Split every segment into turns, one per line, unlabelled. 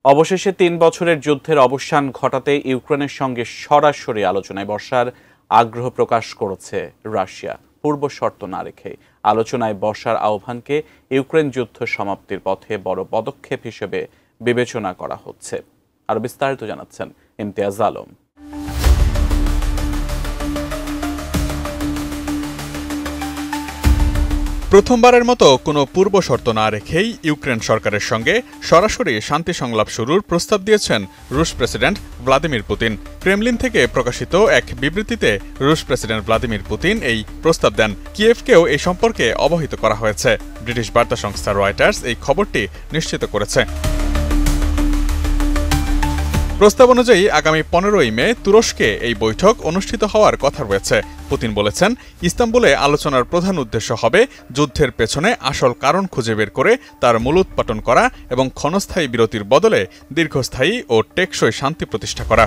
অবশেষে ৩ বছরের যুদ্ধের অবসান ঘটাতে ইউক্রেনের সঙ্গে সরাসরি আলোচনায় বসার আগ্রহ প্রকাশ করেছে রাশিয়া। পূর্ব শর্ত না রেখে আলোচনায় বসার আহ্বানকে ইউক্রেন যুদ্ধ সমাপ্তির পথে বড় পদক্ষেপ হিসেবে বিবেচনা করা হচ্ছে। আরো বিস্তারিত জানাচ্ছেন ইমতিয়াজ আলম।
প্রথমবারের মতো কোনো পূর্ব শর্ত না রেখেই ইউক্রেন সরকারের সঙ্গে সরাসরি শান্তি সংলাপ শুরুর প্রস্তাব দিয়েছেন রুশ প্রেসিডেন্ট ভ্লাদিমির পুতিন। ক্রেমলিন থেকে প্রকাশিত এক বিবৃতিতে রুশ প্রেসিডেন্ট ভ্লাদিমির পুতিন এই প্রস্তাব দেন। কিয়েভকেও এই সম্পর্কে অবহিত করা হয়েছে। ব্রিটিশ বার্তা সংস্থা রয়টার্স এই খবরটি নিশ্চিত করেছে। প্রস্তাব অনুযায়ী আগামী 15ই মে তুরস্কে এই বৈঠক অনুষ্ঠিত হওয়ার কথা রয়েছে। পুতিন বলেছেন, ইস্তাম্বুলে আলোচনার প্রধান উদ্দেশ্য হবে যুদ্ধের পেছনে আসল কারণ খুঁজে বের করে তার মূলোৎপাটন করা এবং ক্ষণস্থায়ী বিরতির বদলে দীর্ঘস্থায়ী ও টেকসই শান্তি প্রতিষ্ঠা করা।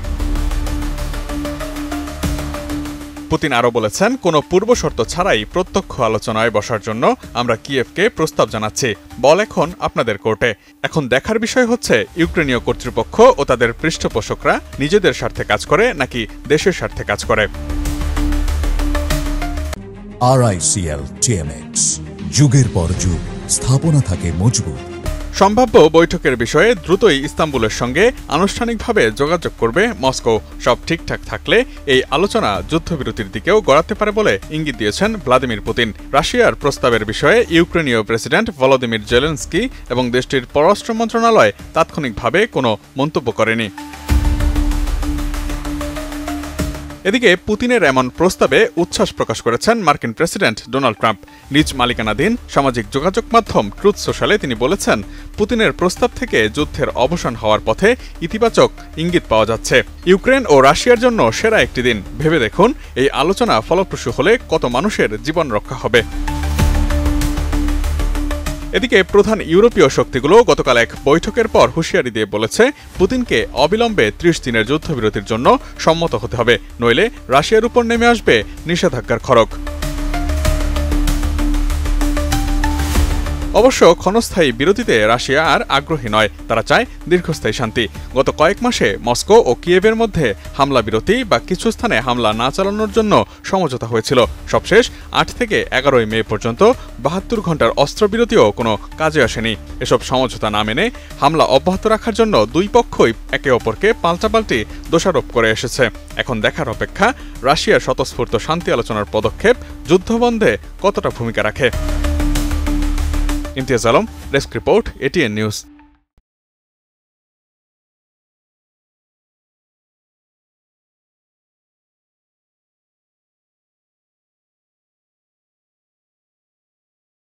পুতিন আরও বলেছেন, কোনো পূর্বশর্ত ছাড়াই প্রত্যক্ষ আলোচনায় বসার জন্য আমরা কিয়েভকে প্রস্তাব জানাচ্ছি। বল এখন আপনাদের কোর্টে। এখন দেখার বিষয় হচ্ছে ইউক্রেনীয় কর্তৃপক্ষ ও তাদের পৃষ্ঠপোষকরা নিজেদের স্বার্থে কাজ করে নাকি দেশের স্বার্থে কাজ করে।
RICL TMX, যুগের পর যুগ স্থাপনা থাকে মজবুত।
সম্ভাব্য বৈঠকের বিষয়ে দ্রুতই ইস্তাম্বুলের সঙ্গে আনুষ্ঠানিকভাবে যোগাযোগ করবে মস্কো। সব ঠিকঠাক থাকলে এই আলোচনা যুদ্ধবিরতির দিকেও গড়াতে পারে বলে ইঙ্গিত দিয়েছেন ভ্লাদিমির পুতিন। রাশিয়ার প্রস্তাবের বিষয়ে ইউক্রেনীয় প্রেসিডেন্ট ভলোদিমির জেলেনস্কি এবং দেশটির পররাষ্ট্র মন্ত্রণালয় তাৎক্ষণিকভাবে কোনো মন্তব্য করেনি। এদিকে পুতিনের এমন প্রস্তাবে উচ্ছ্বাস প্রকাশ করেছেন মার্কিন প্রেসিডেন্ট ডোনাল্ড ট্রাম্প। নিজ মালিকানাধীন সামাজিক যোগাযোগ মাধ্যম ট্রুথ সোশ্যালে তিনি বলেছেন, পুতিনের প্রস্তাব থেকে যুদ্ধের অবসান হওয়ার পথে ইতিবাচক ইঙ্গিত পাওয়া যাচ্ছে। ইউক্রেন ও রাশিয়ার জন্য সেরা একটি দিন। ভেবে দেখুন, এই আলোচনা ফলপ্রসূ হলে কত মানুষের জীবন রক্ষা হবে। এদিকে প্রধান ইউরোপীয় শক্তিগুলো গতকাল এক বৈঠকের পর হুঁশিয়ারি দিয়ে বলেছে, পুতিনকে অবিলম্বে 30 দিনের যুদ্ধবিরতির জন্য সম্মত হতে হবে, নইলে রাশিয়ার উপর নেমে আসবে নিষেধাজ্ঞার খড়গ। অবশ্য ক্ষণস্থায়ী বিরতিতে রাশিয়া আর আগ্রহী নয়। তারা চায় দীর্ঘস্থায়ী শান্তি। গত কয়েক মাসে মস্কো ও কিয়েভের মধ্যে হামলা বিরতি বা কিছু স্থানে হামলা না চালানোর জন্য সমঝোতা হয়েছিল। সবশেষ 8 থেকে 11 মে পর্যন্ত 72 ঘণ্টার অস্ত্রবিরতিও কোনো কাজে আসেনি। এসব সমঝোতা না মেনে হামলা অব্যাহত রাখার জন্য দুই পক্ষই একে অপরকে পাল্টাপাল্টি দোষারোপ করে এসেছে। এখন দেখার অপেক্ষা, রাশিয়ার স্বতঃস্ফূর্ত শান্তি আলোচনার পদক্ষেপ যুদ্ধবন্ধে কতটা ভূমিকা রাখে। Imtiaz Alam, desk report, ATN news.